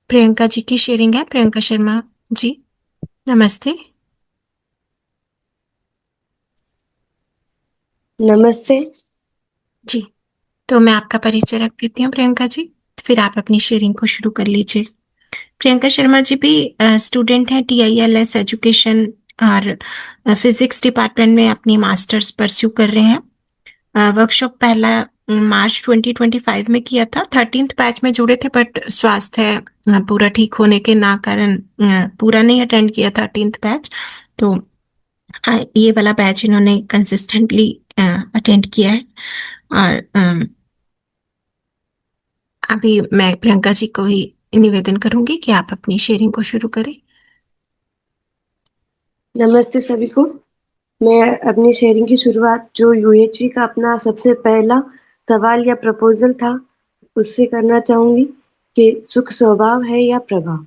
प्रियंका जी की शेयरिंग है। प्रियंका शर्मा जी, नमस्ते। नमस्ते। जी, तो मैं आपका परिचय रख देती हूँ प्रियंका जी, फिर आप अपनी शेयरिंग को शुरू कर लीजिए। प्रियंका शर्मा जी भी स्टूडेंट हैं TILS एजुकेशन और फिजिक्स डिपार्टमेंट में अपनी मास्टर्स परस्यू कर रहे हैं। वर्कशॉप पहला मार्च 2025 में किया था। 13th बैच में जुड़े थे, बट स्वास्थ्य पूरा ठीक होने के ना कारण पूरा नहीं अटेंड किया 13th बैच। तो ये वाला बैच इन्होंने कंसिस्टेंटली अटेंड किया है। और अभी मैं प्रियंका जी को ही निवेदन करूंगी कि आप अपनी शेयरिंग को शुरू करें। नमस्ते सभी को। मैं अपनी शेयरिंग की शुरुआत जो यूएचवी का अपना सबसे पहला सवाल या प्रपोजल था उससे करना चाहूंगी कि सुख स्वभाव है या प्रभाव।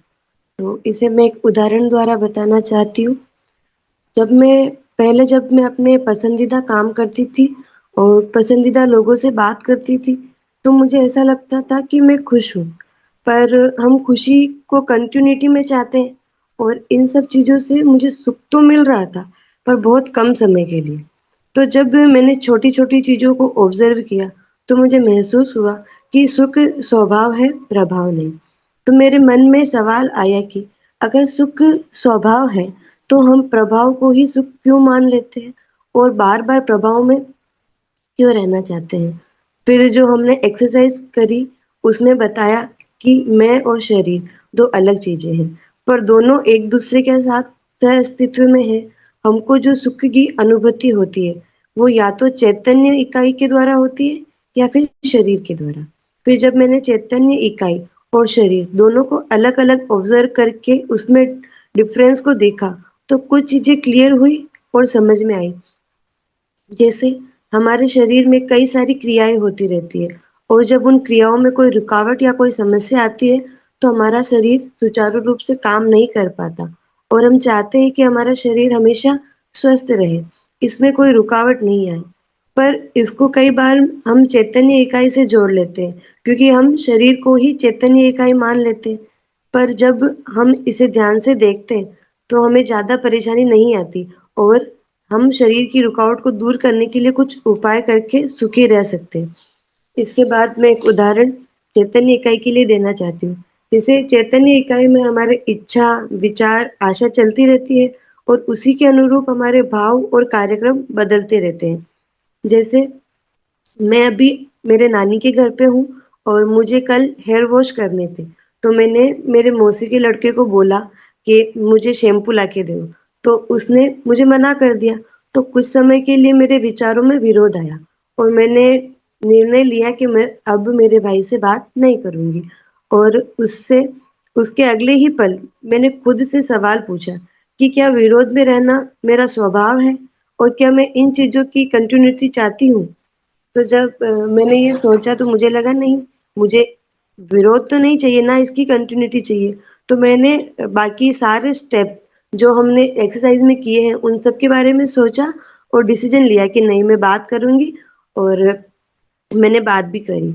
तो इसे मैं एक उदाहरण द्वारा बताना चाहती हूँ। जब मैं अपने पसंदीदा काम करती थी और पसंदीदा लोगों से बात करती थी, तो मुझे ऐसा लगता था कि मैं खुश हूँ। पर हम खुशी को कंटिन्यूटी में चाहते हैं और इन सब चीज़ों से मुझे सुख तो मिल रहा था, पर बहुत कम समय के लिए। तो जब मैंने छोटी-छोटी चीज़ों को ऑब्ज़र्व किया, तो मुझे महसूस हुआ कि सुख स्वभाव है, प्रभाव नहीं। तो मेरे मन में सवाल आया कि अगर सुख स्वभाव है, तो हम प्रभाव को ही सुख क्यों मान लेते हैं और बार-बार प्रभाव में क्यों रहना चाहते हैं? फिर जो हमने एक्सरसाइज़ करी, उसमें बताया कि मैं और शरीर 2 अलग चीज़ें हैं, पर दोनों एक-दूसरे के साथ सह-अस्तित्व में हैं। हमको जो सुख की अनुभूति होती है, वो या तो चैतन्य इकाई के द्वारा होती है या फिर शरीर के द्वारा। फिर जब मैंने चैतन्य इकाई और शरीर दोनों को अलग-अलग ऑब्ज़र्व करके उसमें डिफ़रेंस को देखा, तो कुछ चीज़ें क्लियर हुई और समझ में आई। जैसे हमारे शरीर में कई सारी क्रियाएँ होती रहती है और जब उन क्रियाओं में कोई रुकावट या कोई समस्या आती है, तो हमारा शरीर सुचारू रूप से काम नहीं कर पाता और हम चाहते हैं कि हमारा शरीर हमेशा स्वस्थ रहे, इसमें कोई रुकावट नहीं आए। पर इसको कई बार हम चैतन्य इकाई से जोड़ लेते हैं, क्योंकि हम शरीर को ही चैतन्य इकाई मान लेते हैं। पर जब हम इसे ध्यान से देखते हैं, तो हमें ज़्यादा परेशानी नहीं आती और हम शरीर की रुकावट को दूर करने के लिए कुछ उपाय करके सुखी रह सकते हैं। इसके बाद मैं एक उदाहरण चैतन्य इकाई के लिए देना चाहती हूँ। जैसे चैतन्य इकाई में हमारे इच्छा, विचार, आशा चलती रहती है और उसी के अनुरूप हमारे भाव और कार्यक्रम बदलते रहते हैं। जैसे मैं अभी मेरे नानी के घर पे हूँ और मुझे कल हेयर वॉश करने थे। तो मैंने मेरे मौसी के लड़के को बोला कि मुझे शैम्पू लाके दो। तो उसने मुझे मना कर दिया। तो कुछ समय के लिए मेरे विचारों में विरोध आया और मैंने निर्णय लिया कि मैं अब मेरे भाई से बात नहीं करूँगी। और उससे उसके अगले ही पल मैंने खुद से सवाल पूछा कि क्या विरोध में रहना मेरा स्वभाव है और क्या मैं इन चीज़ों की कंटिन्यूटी चाहती हूँ? तो जब मैंने ये सोचा तो मुझे लगा नहीं, मुझे विरोध तो नहीं चाहिए, ना इसकी कंटिन्यूटी चाहिए। तो मैंने बाकी सारे स्टेप जो हमने एक्सरसाइज़ में किए हैं, उन सब के बारे में सोचा और डिसीज़न लिया कि नहीं मैं बात करूँगी और मैंने बात भी करी।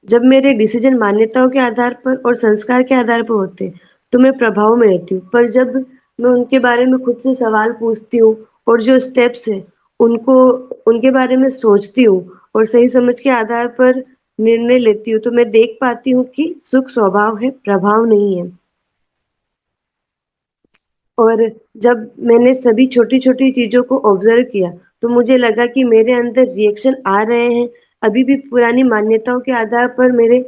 जब मेरे डिसीज़न मान्यताओं के आधार पर और संस्कार के आधार पर होते हैं, तो मैं प्रभाव में रहती हूँ। पर जब मैं उनके बारे में खुद से सवाल पूछती हूँ और जो स्टेप्स हैं, उनको उनके बारे में सोचती हूँ और सही समझ के आधार पर निर्णय लेती हूँ, तो मैं देख पाती हूँ कि सुख स्वभाव है, प्रभाव नहीं है। और जब मैंने सभी छोटी-छोटी चीज़ों को ऑब्ज़र्व किया, तो मुझे लगा कि मेरे अंदर रिएक्शन आ रहे हैं, अभी भी पुरानी मान्यताओं के आधार पर मेरे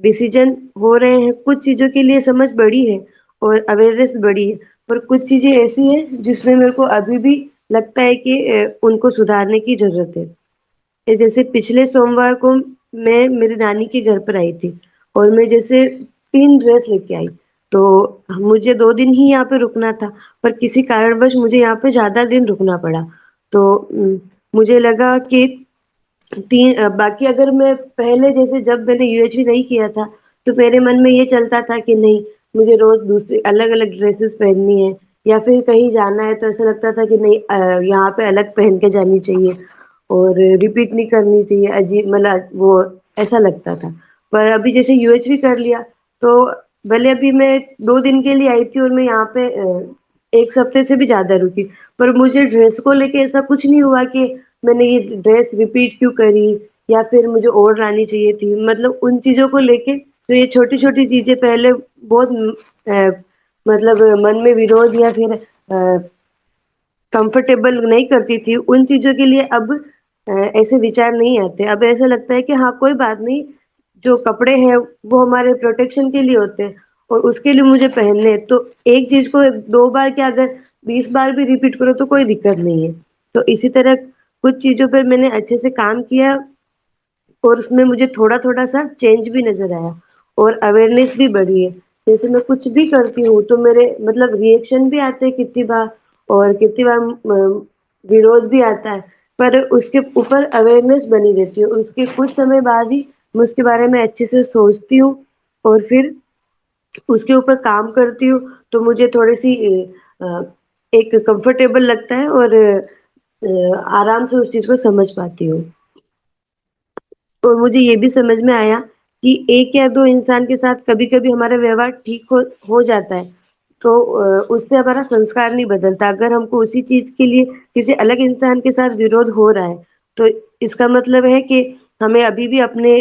डिसीज़न हो रहे हैं। कुछ चीज़ों के लिए समझ बढ़ी है और अवेयरनेस बढ़ी है, पर कुछ चीज़ें ऐसी हैं जिसमें मेरे को अभी भी लगता है कि उनको सुधारने की ज़रूरत है। जैसे पिछले सोमवार को मैं मेरी नानी के घर पर आई थी और मैं जैसे 3 ड्रेस लेके आई, तो मुझे 2 दिन ही यहाँ पे रुकना था, पर किसी कारणवश मुझे यहाँ पे ज़्यादा दिन रुकना पड़ा। तो मुझे लगा कि बाकी अगर मैं पहले जैसे जब मैंने यूएचवी नहीं किया था, तो मेरे मन में ये चलता था कि नहीं, मुझे रोज़ दूसरी अलग-अलग ड्रेसेस पहननी है या फिर कहीं जाना है तो ऐसा लगता था कि नहीं यहाँ पे अलग पहन के जानी चाहिए और रिपीट नहीं करनी चाहिए, अजीब मतलब वो ऐसा लगता था। पर अभी जैसे यूएचवी कर लिया, तो भले अभी मैं 2 दिन के लिए आई थी और मैं यहाँ पे 1 हफ्ते से भी ज़्यादा रुकी, पर मुझे ड्रेस को लेके ऐसा कुछ नहीं हुआ कि मैंने ये ड्रेस रिपीट क्यों करी या फिर मुझे और लानी चाहिए थी। मतलब उन चीज़ों को लेके तो ये छोटी-छोटी चीज़ें पहले बहुत अ, मतलब मन में विरोध या फिर कंफर्टेबल नहीं करती थी, उन चीज़ों के लिए अब ऐसे विचार नहीं आते। अब ऐसा लगता है कि हाँ, कोई बात नहीं, जो कपड़े हैं वो हमारे प्रोटेक्शन के लिए होते हैं और उसके लिए मुझे पहनने हैं। तो एक चीज़ को 2 बार क्या अगर 20 बार भी रिपीट करो तो कोई दिक्कत नहीं है। तो इसी तरह कुछ चीज़ों पर मैंने अच्छे से काम किया और उसमें मुझे थोड़ा-थोड़ा सा चेंज भी नज़र आया और अवेयरनेस भी बढ़ी है। जैसे मैं कुछ भी करती हूँ तो मेरे मतलब रिएक्शन भी आते हैं कितनी बार और कितनी बार विरोध भी आता है, पर उसके ऊपर अवेयरनेस बनी रहती है। उसके कुछ समय बाद ही मैं उसके बारे में अच्छे से सोचती हूँ और फिर उसके ऊपर काम करती हूँ, तो मुझे थोड़ी-सी एक कंफर्टेबल लगता है और आराम से उस चीज़ को समझ पाती हूँ। और मुझे ये भी समझ में आया कि 1 या 2 इंसान के साथ कभी-कभी हमारा व्यवहार ठीक हो जाता है, तो उससे हमारा संस्कार नहीं बदलता। अगर हमको उसी चीज़ के लिए किसी अलग इंसान के साथ विरोध हो रहा है, तो इसका मतलब है कि हमें अभी भी अपने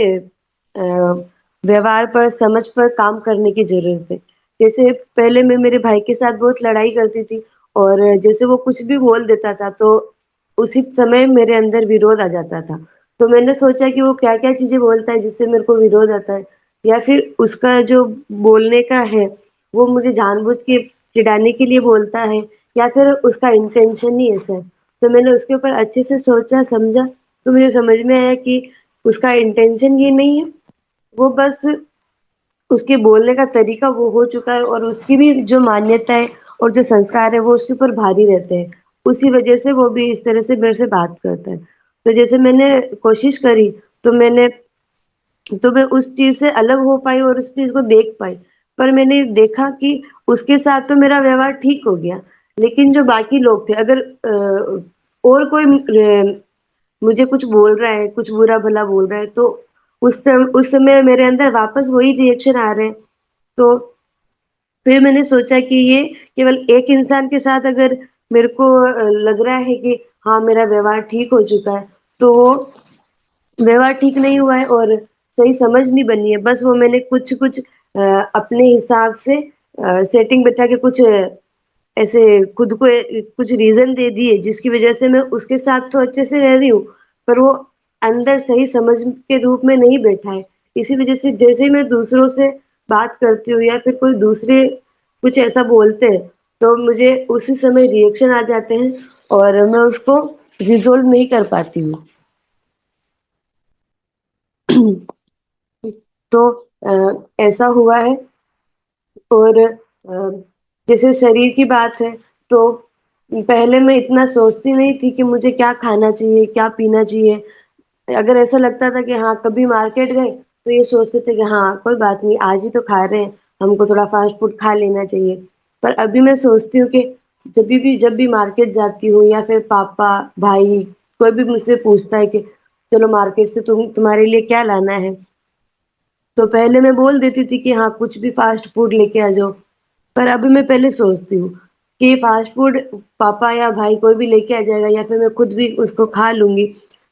व्यवहार पर, समझ पर काम करने की ज़रूरत है। जैसे पहले मैं मेरे भाई के साथ बहुत लड़ाई करती थी और जैसे वो कुछ भी बोल देता था, तो उसी समय मेरे अंदर विरोध आ जाता था। तो मैंने सोचा कि वो क्या-क्या चीज़ें बोलता है जिससे मेरे को विरोध आता है या फिर उसका जो बोलने का है, वो मुझे जानबूझ के चिढ़ाने के लिए बोलता है या फिर उसका इंटेंशन ही ऐसा है। तो मैंने उसके ऊपर अच्छे से सोचा, समझा, तो मुझे समझ में आया कि उसका इंटेंशन ये नहीं है, वो बस उसके बोलने का तरीका वो हो चुका है और उसकी भी जो मान्यता है और जो संस्कार है वो उसके ऊपर भारी रहते हैं। उसी वज़ह से वो भी इस तरह से मेरे से बात करता है। तो जैसे मैंने कोशिश करी तो मैंने तो मैं उस चीज़ से अलग हो पाई और उस चीज़ को देख पाई। पर मैंने देखा कि उसके साथ तो मेरा व्यवहार ठीक हो गया, लेकिन जो बाकी लोग थे अगर और कोई मुझे कुछ बोल रहा है, कुछ बुरा-भला बोल रहा है तो उस समय मेरे अंदर वापस वही रिएक्शन आ रहे हैं। तो फिर मैंने सोचा कि ये केवल एक इंसान के साथ अगर मेरे को लग रहा है कि हाँ, मेरा व्यवहार ठीक हो चुका है, तो वो व्यवहार ठीक नहीं हुआ है और सही समझ नहीं बनी है। बस वो मैंने कुछ-कुछ अपने हिसाब से सेटिंग बिठा के कुछ ऐसे खुद को कुछ रीज़न दे दिए जिसकी वज़ह से मैं उसके साथ तो अच्छे से रह रही हूँ, पर वो अंदर सही समझ के रूप में नहीं बैठा है। इसी वज़ह से जैसे ही मैं दूसरों से बात करती हूँ या फिर कोई दूसरे कुछ ऐसा बोलते हैं, तो मुझे उसी समय रिएक्शन आ जाते हैं और मैं उसको रिज़ॉल्व नहीं कर पाती हूँ। तो ऐसा हुआ है और जैसे शरीर की बात है, तो पहले मैं इतना सोचती नहीं थी कि मुझे क्या खाना चाहिए, क्या पीना चाहिए। अगर ऐसा लगता था कि हाँ, कभी मार्केट गए, तो ये सोचते थे कि हाँ, कोई बात नहीं, आज ही तो खा रहे हैं, हमको थोड़ा फास्ट फूड खा लेना चाहिए। पर अभी मैं सोचती हूँ कि जब भी मार्केट जाती हूँ या फिर पापा, भाई, कोई भी मुझसे पूछता है कि चलो मार्केट से तुम्हारे लिए क्या लाना है? तो पहले मैं बोल देती थी कि हाँ, कुछ भी फ़ास्ट फ़ूड लेके आ जाओ। पर अभी मैं पहले सोचती हूँ कि फ़ास्ट फ़ूड पापा या भाई कोई भी लेके आ जाएगा या फिर मैं खुद भी उसको खा लूँगी,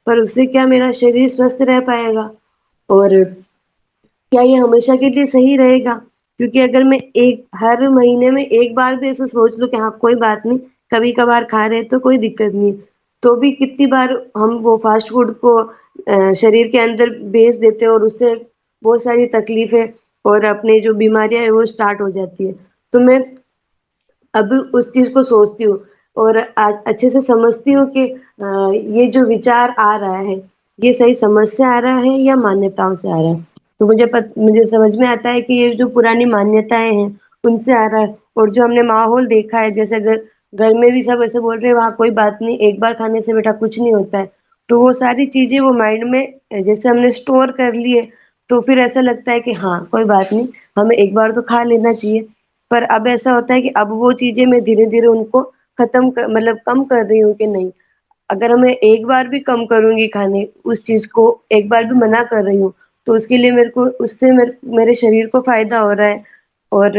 पर उससे क्या मेरा शरीर स्वस्थ रह पाएगा? और क्या ये हमेशा के लिए सही रहेगा? क्योंकि अगर मैं एक हर महीने में एक बार भी ऐसा सोच लूँ कि हाँ, कोई बात नहीं, कभी-कभार खा रहे हैं तो कोई दिक्कत नहीं। तो भी कितनी बार हम वो फ़ास्ट फ़ूड को शरीर के अंदर भेज देते हैं और उससे बहुत सारी तकलीफ़ें और अपनी जो बीमारियाँ हैं वो स्टार्ट हो जाती है। तो मैं अब उस चीज़ को सोचती हूँ और आज अच्छे से समझती हूँ कि ये जो विचार आ रहा है, ये सही समझ से आ रहा है या मान्यताओं से आ रहा है। तो मुझे समझ में आता है कि ये जो पुरानी मान्यताएँ हैं, उनसे आ रहा है और जो हमने माहौल देखा है, जैसे अगर घर में भी सब ऐसे बोल रहे हैं, "वहाँ कोई बात नहीं, एक बार खाने से बेटा कुछ नहीं होता है।" तो वो सारी चीज़ें वो माइंड में जैसे हमने स्टोर कर ली है, तो फिर ऐसा लगता है कि हाँ, कोई बात नहीं, हमें एक बार तो खा लेना चाहिए। पर अब ऐसा होता है कि अब वो चीज़ें मैं धीरे-धीरे उनको ख़त्म क मतलब कम कर रही हूँ कि नहीं, अगर मैं एक बार भी कम करूँगी खाने उस चीज़ को, एक बार भी मना कर रही हूँ, तो उसके लिए मेरे को उससे मेरे शरीर को फ़ायदा हो रहा है और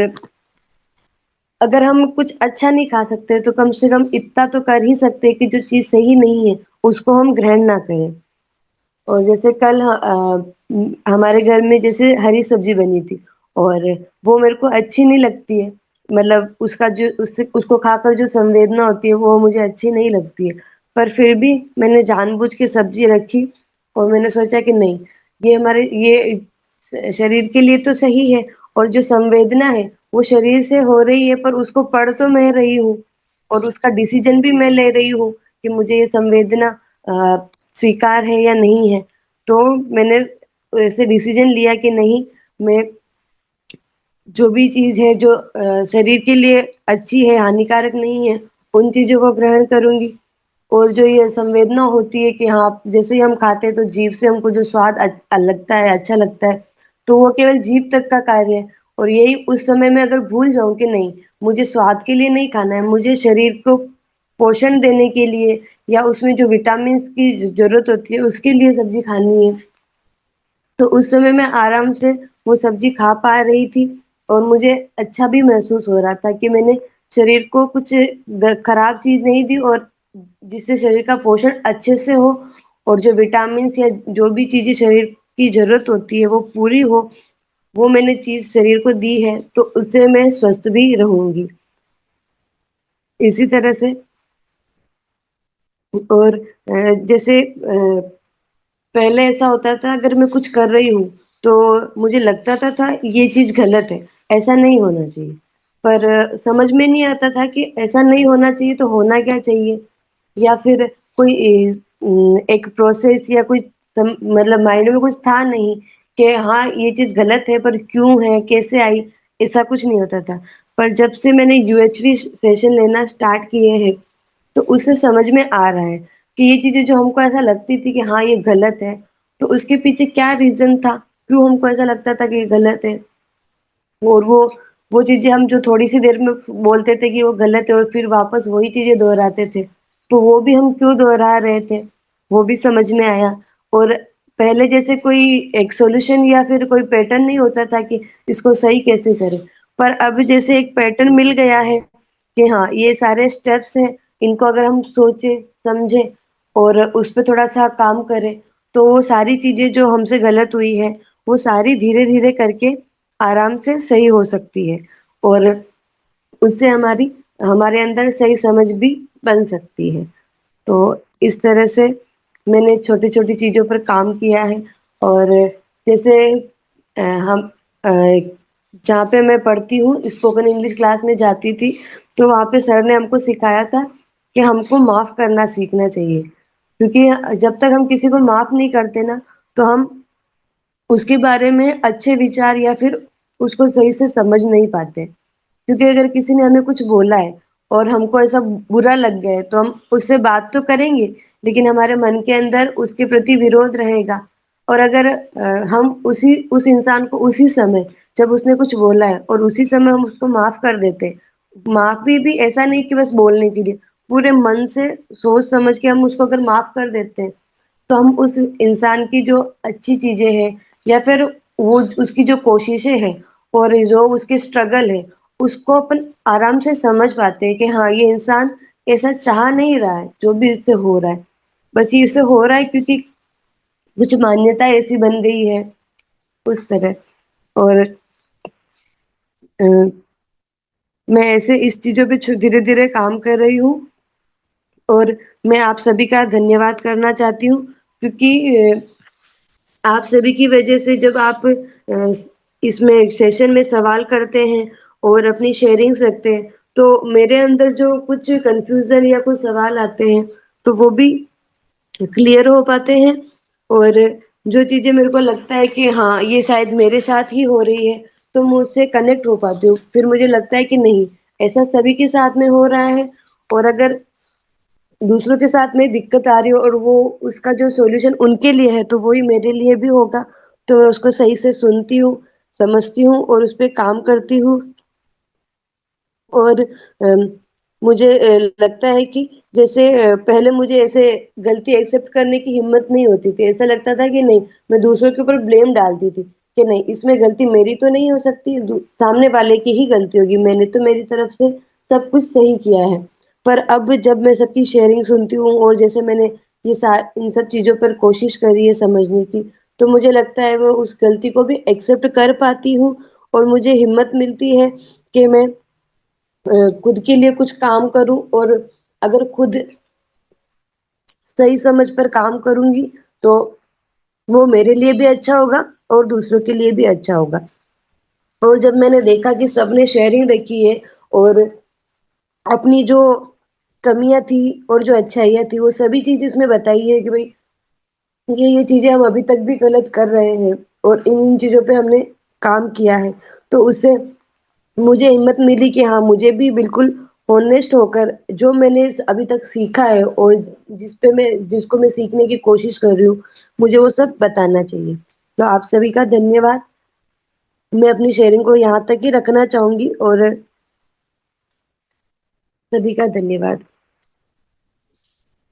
अगर हम कुछ अच्छा नहीं खा सकते तो कम से कम इतना तो कर ही सकते हैं कि जो चीज़ सही नहीं है, उसको हम ग्रहण ना करें। और जैसे कल हमारे घर में जैसे हरी सब्जी बनी थी और वो मेरे को अच्छी नहीं लगती है। मतलब उसका जो उससे उसको खाकर जो संवेदना होती है वो मुझे अच्छी नहीं लगती है। पर फिर भी मैंने जानबूझ के सब्जी रखी और मैंने सोचा कि नहीं, ये शरीर के लिए तो सही है और जो संवेदना है वो शरीर से हो रही है, पर उसको पढ़ तो मैं रही हूँ और उसका डिसीजन भी मैं ले रही हूँ कि मुझे ये संवेदना स्वीकार है या नहीं है। तो मैंने ऐसे डिसीजन लिया कि नहीं, मैं जो भी चीज़ है जो शरीर के लिए अच्छी है, हानिकारक नहीं है, उन चीज़ों को ग्रहण करूँगी। और जो ये संवेदना होती है कि हाँ, जैसे ही हम खाते हैं तो जीभ से हमको जो स्वाद लगता है, अच्छा लगता है, तो वो केवल जीभ तक का कार्य है। और यही उस समय मैं अगर भूल जाऊँ कि नहीं, मुझे स्वाद के लिए नहीं खाना है, मुझे शरीर को पोषण देने के लिए या उसमें जो विटामिन्स की ज़रूरत होती है, उसके लिए सब्ज़ी खानी है। तो उस समय मैं आराम से वो सब्ज़ी खा पा रही थी और मुझे अच्छा भी महसूस हो रहा था कि मैंने शरीर को कुछ खराब चीज़ नहीं दी और जिससे शरीर का पोषण अच्छे से हो और जो विटामिन्स या जो भी चीज़ें शरीर की ज़रूरत होती है वो पूरी हो, वो मैंने चीज़ शरीर को दी है, तो उससे मैं स्वस्थ भी रहूँगी। इसी तरह से और जैसे पहले ऐसा होता था, अगर मैं कुछ कर रही हूँ, तो मुझे लगता था ये चीज़ गलत है, ऐसा नहीं होना चाहिए। पर समझ में नहीं आता था कि ऐसा नहीं होना चाहिए तो होना क्या चाहिए? या फिर कोई एक प्रोसेस या कोई मतलब माइंड में कुछ था नहीं कि हाँ, ये चीज़ गलत है पर क्यों है, कैसे आई? ऐसा कुछ नहीं होता था। पर जब से मैंने यूएचवी सेशन लेना स्टार्ट किए हैं, तो उससे समझ में आ रहा है कि ये चीज़ें जो हमको ऐसा लगती थी कि हाँ, ये गलत है, तो उसके पीछे क्या रीज़न था? क्यों हमको ऐसा लगता था कि ये गलत है? और वो चीज़ें हम जो थोड़ी-सी देर में बोलते थे कि वो गलत है और फिर वापस वही चीज़ें दोहराते थे, तो वो भी हम क्यों दोहरा रहे थे, वो भी समझ में आया। और पहले जैसे कोई एक सॉल्यूशन या फिर कोई पैटर्न नहीं होता था कि इसको सही कैसे करें। पर अब जैसे एक पैटर्न मिल गया है कि हाँ, ये सारे स्टेप्स हैं, इनको अगर हम सोचें, समझें और उस पे थोड़ा-सा काम करें, तो वो सारी चीज़ें जो हमसे गलत हुई है, वो सारी धीरे-धीरे करके आराम से सही हो सकती है और उससे हमारे अंदर सही समझ भी बन सकती है। तो इस तरह से मैंने छोटी-छोटी चीज़ों पर काम किया है और जैसे हम जहाँ पे मैं पढ़ती हूँ, स्पोकन इंग्लिश क्लास में जाती थी, तो वहाँ पे सर ने हमको सिखाया था कि हमको माफ़ करना सीखना चाहिए। क्योंकि जब तक हम किसी को माफ़ नहीं करते ना, तो हम उसके बारे में अच्छे विचार या फिर उसको सही से समझ नहीं पाते। क्योंकि अगर किसी ने हमें कुछ बोला है और हमको ऐसा बुरा लग गया है, तो हम उससे बात तो करेंगे, लेकिन हमारे मन के अंदर उसके प्रति विरोध रहेगा। और अगर हम उसी उस इंसान को उसी समय जब उसने कुछ बोला है और उसी समय हम उसको माफ़ कर देते हैं, माफ़ी भी ऐसा नहीं कि बस बोलने के लिए, पूरे मन से सोच समझ के हम उसको अगर माफ़ कर देते हैं, तो हम उस इंसान की जो अच्छी चीज़ें हैं या फिर वो उसकी जो कोशिशें हैं और जो उसकी स्ट्रगल है, उसको अपन आराम से समझ पाते हैं कि हाँ, ये इंसान ऐसा चाह नहीं रहा है, जो भी इससे हो रहा है। बस ये इससे हो रहा है क्योंकि कुछ मान्यता ऐसी बन गई है, उस तरह। और अ, मैं ऐसे इस चीज़ों पे धीरे-धीरे काम कर रही हूँ और मैं आप सभी का धन्यवाद करना चाहती हूँ क्योंकि आप सभी की वजह से जब आप इसमें सेशन में सवाल करते हैं और अपनी शेयरिंग्स रखते हैं, तो मेरे अंदर जो कुछ कन्फ्यूज़न या कुछ सवाल आते हैं, तो वो भी क्लियर हो पाते हैं और जो चीज़ें मेरे को लगता है कि हाँ, ये शायद मेरे साथ ही हो रही है, तो मैं उससे कनेक्ट हो पाती हूँ। फिर मुझे लगता है कि नहीं, ऐसा सभी के साथ में हो रहा है और अगर दूसरों के साथ में दिक्कत आ रही हो और वो उसका जो सॉल्यूशन उनके लिए है, तो वही मेरे लिए भी होगा। तो मैं उसको सही से सुनती हूँ, समझती हूँ और उस पे काम करती हूँ और मुझे लगता है कि जैसे पहले मुझे ऐसे गलती एक्सेप्ट करने की हिम्मत नहीं होती थी। ऐसा लगता था कि नहीं, मैं दूसरों के ऊपर ब्लेम डालती थी। कि नहीं इसमें गलती मेरी तो नहीं हो सकती, सामने वाले की ही गलती होगी, मैंने तो मेरी तरफ से सब कुछ सही किया है। पर अब जब मैं सबकी शेयरिंग सुनती हूँ और जैसे मैंने इन सब चीजों पर कोशिश करी है समझने की, तो मुझे लगता है मैं उस गलती को भी एक्सेप्ट कर पाती हूँ और मुझे हिम्मत मिलती है कि मैं खुद के लिए कुछ काम करूं, और अगर खुद सही समझ पर काम करूंगी तो वो मेरे लिए भी अच्छा होगा और दूसरों के लिए भी अच्छा होगा। और जब मैंने देखा कि सबने शेयरिंग रखी है और अपनी जो कमियां थी और जो अच्छाइयां थी वो सभी चीज इसमें बताई है कि भाई ये चीजें हम अभी तक भी गलत कर रहे हैं और इन चीजों पे हमने काम किया है, तो उससे मुझे हिम्मत मिली कि हाँ मुझे भी बिल्कुल ऑनेस्ट होकर जो मैंने अभी तक सीखा है और जिसको मैं सीखने की कोशिश कर रही हूँ, मुझे वो सब बताना चाहिए। तो आप सभी का धन्यवाद। मैं अपनी शेयरिंग को यहाँ तक ही रखना चाहूंगी और सभी का धन्यवाद।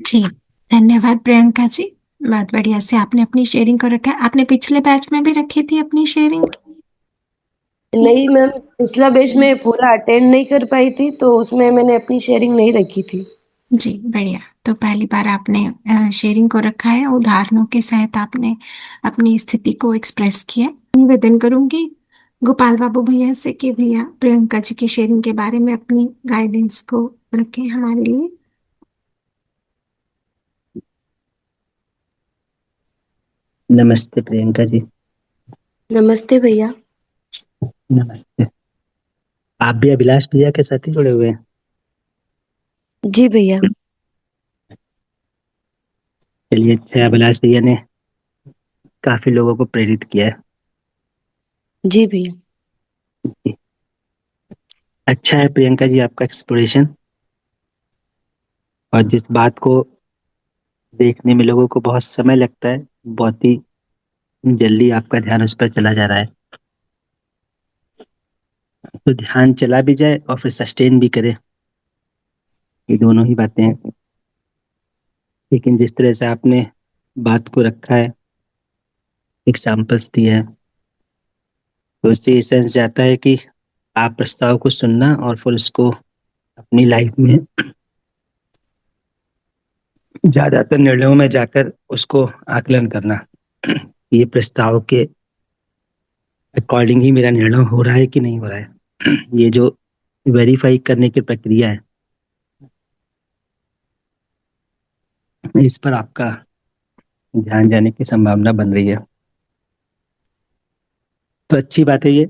जी, धन्यवाद प्रियंका जी। बहुत बढ़िया से आपने अपनी शेयरिंग को रखा है। आपने पिछले बैच में भी रखी थी अपनी शेयरिंग? नहीं मैम, पिछला बैच में पूरा अटेंड नहीं कर पाई थी तो उसमें मैंने अपनी शेयरिंग नहीं रखी थी। जी, बढ़िया। तो पहली बार आपने शेयरिंग को रखा है, उदाहरणों के सहित आपने अपनी स्थिति को एक्सप्रेस किया। निवेदन करूंगी गोपाल बाबू भैया से कि भैया प्रियंका जी की शेयरिंग के बारे में अपनी गाइडेंस को रखें हमारे लिए। नमस्ते प्रियंका जी। नमस्ते भैया। नमस्ते। आप भी अभिलाष भैया के साथ ही जुड़े हुए हैं? जी भैया। चलिए, अच्छा, अभिलाष भैया ने काफी लोगों को प्रेरित किया है। जी भैया। अच्छा है प्रियंका जी आपका एक्सप्लोरेशन, और जिस बात को देखने में लोगों को बहुत समय लगता है, बहुत ही जल्दी आपका ध्यान उस पर चला जा रहा है। तो ध्यान चला भी जाए और फिर सस्टेन भी करे, ये दोनों ही बातें हैं। लेकिन जिस तरह से आपने बात को रखा है, एग्जाम्पल्स दिए हैं, तो इससे ये सेंस जाता है कि आप प्रस्ताव को सुनना और फिर उसको अपनी लाइफ में ज्यादातर निर्णयों में जाकर उसको आकलन करना, ये प्रस्ताव के अकॉर्डिंग ही मेरा निर्णय हो रहा है कि नहीं हो रहा है। ये जो वेरीफाई करने की प्रक्रिया है, इस पर आपका ध्यान जाने की संभावना बन रही है। तो अच्छी बात है ये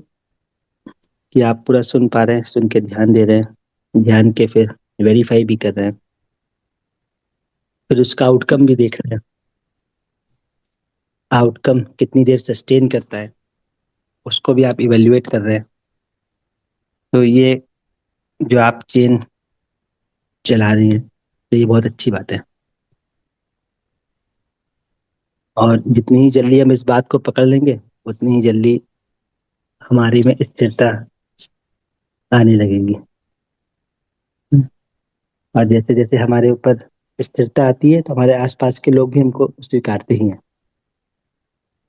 कि आप पूरा सुन पा रहे हैं, सुन के ध्यान दे रहे हैं, ध्यान के फिर वेरीफाई भी कर रहे हैं, फिर उसका आउटकम भी देख रहे हैं। आउटकम कितनी देर सस्टेन करता है उसको भी आप इवेल्युएट कर रहे हैं। तो ये जो आप चेन चला रही हैं, तो ये बहुत अच्छी बात है। और जितनी ही जल्दी हम इस बात को पकड़ लेंगे, उतनी ही जल्दी हमारी में स्थिरता आने लगेगी। और जैसे जैसे हमारे ऊपर स्थिरता आती है, तो हमारे आसपास के लोग भी हमको स्वीकारते ही हैं।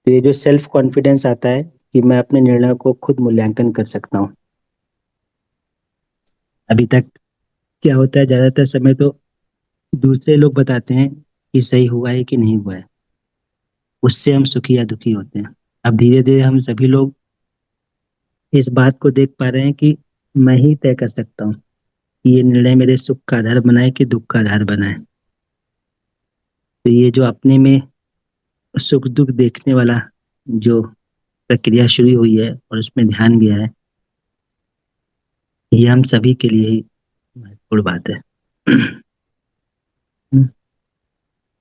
तो ये जो सेल्फ कॉन्फिडेंस आता है कि मैं अपने निर्णय को खुद मूल्यांकन कर सकता हूँ। अभी तक क्या होता है, ज्यादातर समय तो दूसरे लोग बताते हैं कि सही हुआ है कि नहीं हुआ है, उससे हम सुखी या दुखी होते हैं। अब धीरे धीरे हम सभी लोग इस बात को देख पा रहे हैं कि मैं ही तय कर सकता हूँ कि ये निर्णय मेरे सुख का आधार बनाए कि दुख का आधार बनाए। तो ये जो अपने में सुख दुख देखने वाला जो प्रक्रिया शुरू हुई है और उसमें ध्यान गया है, ये हम सभी के लिए ही महत्वपूर्ण बात है।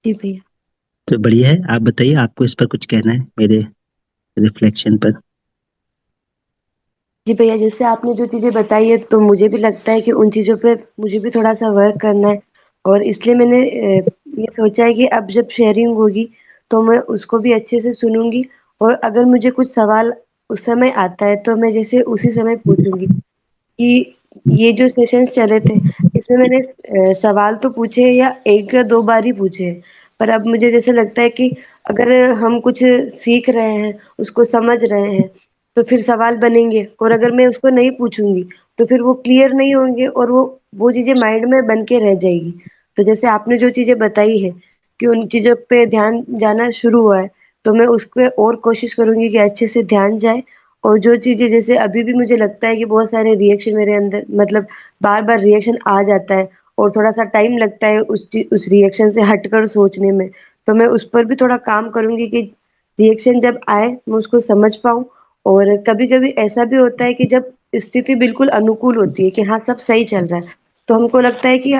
जी भैया। तो बढ़िया है, आप बताइए, आपको इस पर कुछ कहना है मेरे रिफ्लेक्शन पर? जी भैया, जैसे आपने जो चीजें बताई है तो मुझे भी लगता है कि उन चीजों पे मुझे भी थोड़ा सा वर्क करना है, और इसलिए मैंने ये सोचा है कि अब जब शेयरिंग होगी तो मैं उसको भी अच्छे से सुनूंगी, और अगर मुझे कुछ सवाल उस समय आता है तो मैं जैसे उसी समय पूछूंगी कि ये जो सेशंस चले थे इसमें मैंने सवाल तो पूछे या एक या दो बार ही पूछे, पर अब मुझे जैसे लगता है कि अगर हम कुछ सीख रहे हैं, उसको समझ रहे हैं, तो फिर सवाल बनेंगे और अगर मैं उसको नहीं पूछूँगी, तो फिर वो क्लियर नहीं होंगे और वो चीज़ें माइंड में बन के रह जाएगी। तो जैसे आपने जो चीज़ें बताई है कि उन चीज़ों पे ध्यान जाना शुरू हुआ है, तो मैं उस पे और कोशिश करूँगी कि अच्छे से ध्यान जाए और जो चीज़ें जैसे अभी भी मुझे लगता है कि बहुत सारे रिएक्शन मेरे अंदर मतलब बार-बार रिएक्शन आ जाता है और थोड़ा-सा टाइम लगता है उस रिएक्शन से हटकर सोचने में। तो मैं उस पर भी थोड़ा काम करूँगी कि रिएक्शन जब आए, मैं उसको समझ पाऊँ और कभी-कभी ऐसा भी होता है कि जब स्थिति बिल्कुल अनुकूल होती है कि हाँ, सब सही चल रहा है, तो हमको लगता है कि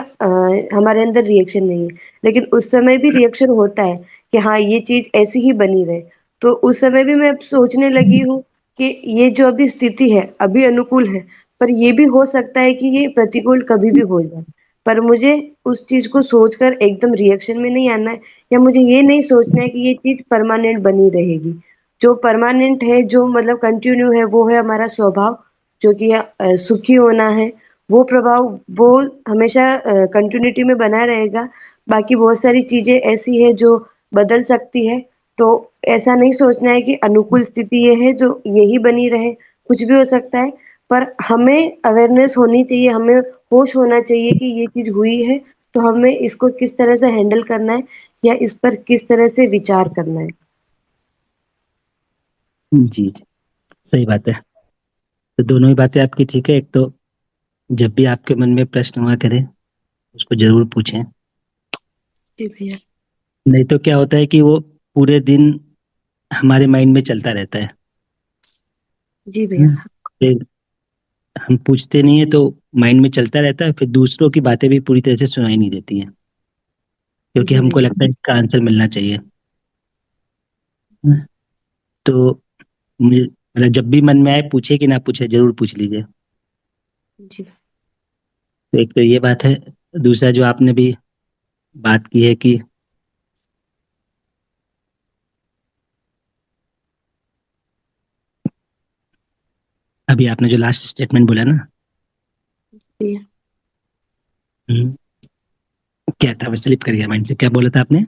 हमारे अंदर रिएक्शन नहीं है। लेकिन उस समय भी रिएक्शन होता है कि हाँ, ये चीज़ ऐसी ही बनी रहे। तो उस समय भी मैं अब सोचने लगी हूँ कि ये जो अभी स्थिति है, अभी अनुकूल है, पर ये भी हो सकता है कि ये प्रतिकूल कभी भी हो जाए। पर मुझे उस चीज़ को सोचकर एकदम रिएक्शन में नहीं आना है या मुझे ये नहीं सोचना है कि ये चीज़ परमानेंट बनी रहेगी। जो परमानेंट है, जो मतलब कंटिन्यू है, वो है हमारा स्वभाव, जो कि सुखी होना है। वो प्रभाव वो हमेशा कंटिन्यूटी में बना रहेगा। बाकी बहुत सारी चीज़ें ऐसी हैं जो बदल सकती है, तो ऐसा नहीं सोचना है कि अनुकूल स्थिति ये है जो यही बनी रहे, कुछ भी हो सकता है। पर हमें अवेयरनेस होनी चाहिए, हमें होश होना चाहिए कि ये चीज़ हुई है, तो हमें इसको किस तरह से हैंडल करना है या इस पर किस तरह से विचार करना है। जी, जी, सही बात है। तो दोनों ही बातें आपकी ठीक है। एक तो जब भी आपके मन में प्रश्न हुआ करे, उसको ज़रूर पूछें। जी भैया। नहीं तो क्या होता है कि वो पूरे दिन हमारे माइंड में चलता रहता है। जी भैया। हुँ। फिर हम पूछते नहीं है तो माइंड में चलता रहता है, फिर दूसरों की बातें भी पूरी तरह से सुनाई नहीं देती हैं, क्योंकि जी हमको भैया। लगता है इसका आंसर मिलना चाहिए। हुँ। तो मुझे मतलब जब भी मन में आए, पूछे कि ना पूछे, ज़रूर पूछ लीजिए। जी। तो एक तो ये बात है। दूसरा जो आपने भी बात की है कि अभी आपने जो लास्ट स्टेटमेंट बोला ना, भैया। हुँ, क्या था? वो स्लिप कर गया माइंड से। क्या बोला था आपने?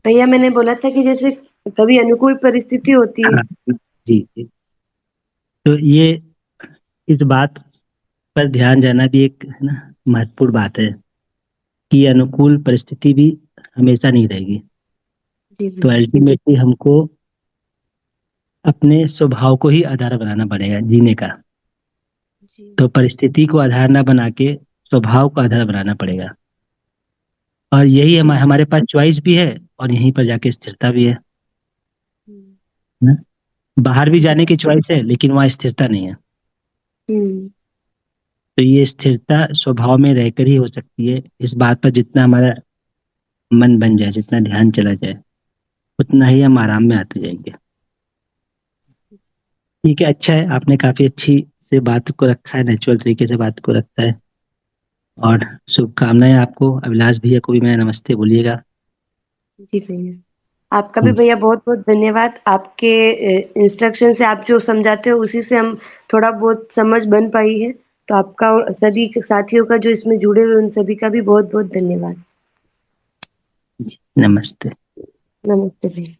भैया मैंने बोला था कि जैसे कभी अनुकूल परिस्थिति होती है। हाँ, जी, जी। तो ये इस बात पर ध्यान जाना भी एक है ना महत्वपूर्ण बात है कि अनुकूल परिस्थिति भी हमेशा नहीं रहेगी। जी तो भैया। अल्टीमेटली हमको अपने स्वभाव को ही आधार बनाना पड़ेगा जीने का। जी। तो परिस्थिति को आधार ना बना के स्वभाव को आधार बनाना पड़ेगा। और यही जी। हमारे पास चॉइस भी है और यहीं पर जाके स्थिरता भी है हुँ। ना? बाहर भी जी। जाने की चॉइस है, लेकिन वहाँ स्थिरता नहीं है। हुँ। तो ये स्थिरता स्वभाव में रहकर ही हो सकती है। इस बात पर जितना हमारा मन बन जाए, जितना ध्यान चला जाए, उतना ही हम आराम में आते जाएंगे। ठीक है, अच्छा है, आपने काफी अच्छी से बात को रखा है, नेचुरल तरीके से बात को रखा है। और शुभकामनाएं आपको। अभिलाष भैया को भी मेरा नमस्ते बोलिएगा। जी भैया। आपका भी भैया बहुत-बहुत धन्यवाद। आपके इंस्ट्रक्शन से आप जो समझाते हो उसी से हम थोड़ा बहुत समझ बन पाई है। तो आपका और सभी के साथियों का जो इसमें जुड़े हुए उन सभी का भी बहुत-बहुत धन्यवाद। जी, नमस्ते। नमस्ते भैया।